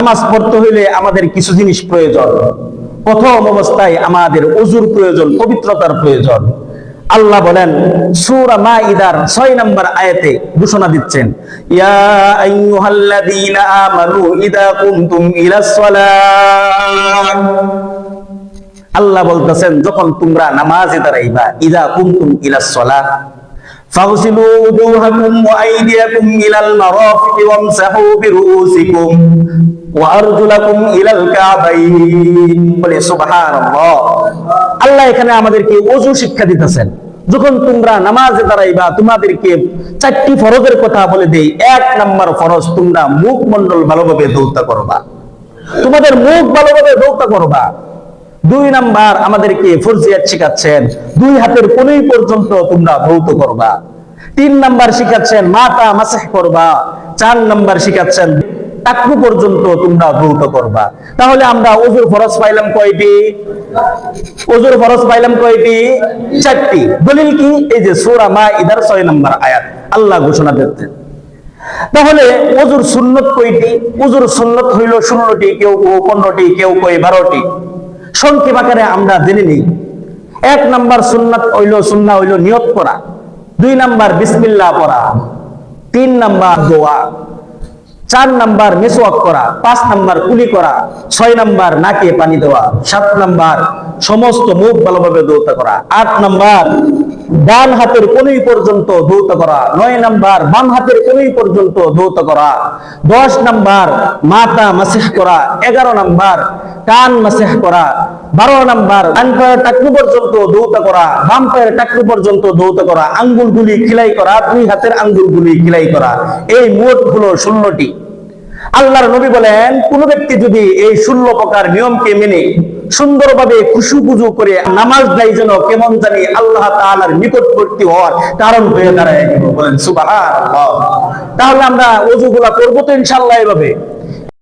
নামাজ পড়তে হইলে আমাদের কিছু জিনিস প্রয়োজন। প্রথম অবস্থায় আমাদের ওযুর প্রয়োজন, পবিত্রতার প্রয়োজন। আল্লাহ বলেন সূরা মাইদার 6 নম্বর আয়াতে ঘোষণা দিচ্ছেন, ইয়া আইয়ুহাল্লাযীনা আমানু ইযা কুমতুম ইলাস সালাহ। আল্লাহ বলতেছেন যখন তোমরা নামাজে দাঁড়াইবা, ইযা কুমতুম ইলাস সালাহ ফাগসিলু উজুহাকুম ওয়া আইদিয়াকুম ইলাল মারাফিকি ওয়ামসাহু বিরুউসিকুম ওয়া আরজুলাকুম ইলাল কাবাইন। বলে সুবহানাল্লাহ। আল্লাহ এখানে আমাদেরকে ওযু শিক্ষা দিতেছেন। যখন তোমরা নামাজে দাঁড়াইবা তোমাদেরকে 4টি ফরজের কথা বলে দেই। 1 নম্বর ফরজ, তোমরা মুখমণ্ডল ভালোভাবে ধৌত করবা, তোমাদের মুখ ভালোভাবে ধৌত করবা। 2 নাম্বার আমাদেরকে ফরজিয়াত শিখাচ্ছেন, 2 হাতের কোণই পর্যন্ত তোমরা ধৌত করবা। 3 নাম্বার শিখাচ্ছেন মাথা মাসহ করবা। 4 নাম্বার শিখাচ্ছেন টাকনু পর্যন্ত তোমরা ধৌত করবা। তাহলে আমরা ওযুর ফরজ পাইলাম কয়টি? ওযুর ফরজ পাইলাম কয়টি? 4টি। দলিল কি? এই যে সূরা মাইদার 6 নম্বর আয়াত আল্লাহ ঘোষণা দিচ্ছেন। তাহলে ওযুর সুন্নত কয়টি? ওযুর সুন্নত হইল 16টি, কেউ 15টি, কেউ 12টি। সংক্ষেপ আকারে আমরা জেনে নিই। 1 নাম্বার সুন্নাত সুন্নাহ হইল নিয়ত করা। 2 নাম্বার বিসমিল্লাহ পড়া। 3 নাম্বার দোয়া। 4 নাম্বার মিসওয়াক করা। 5 নাম্বার কুলি করা। 6 নাম্বার নাকে পানি দেওয়া। 7 নাম্বার সমস্ত মুখ ভালোভাবে ধৌত করা। 8 নাম্বার ডান হাতের কোণই পর্যন্ত ধৌত করা। 9 নাম্বার বাম হাতের কোণই পর্যন্ত ধৌত করা। 10 নাম্বার মাথা মাসহ করা। 11 নাম্বার কান মাসহ করা। 12 নাম্বার ডান পায়ের টাকনু পর্যন্ত ধৌত করা, বাম পায়ের টাকনু পর্যন্ত ধৌত করা, আঙ্গুলগুলি খিলাই করা, 2 হাতের আঙ্গুলগুলি খিলাই করা। এই মোট হলো 16টি। আল্লাহর নবী বলেন কোন ব্যক্তি যদি এই 16 প্রকার নিয়মকে মেনে সুন্দরভাবে খুশুখুজু করে নামাজ দেয় যেন কেমন জানি আল্লাহ তাআলার নিকটবর্তী হওয়ার কারণ হয়ে দাঁড়ায়। বলেন সুবহানাল্লাহ। তাহলে আমরা ওযুগুলা করব তো ইনশাআল্লাহ এভাবে।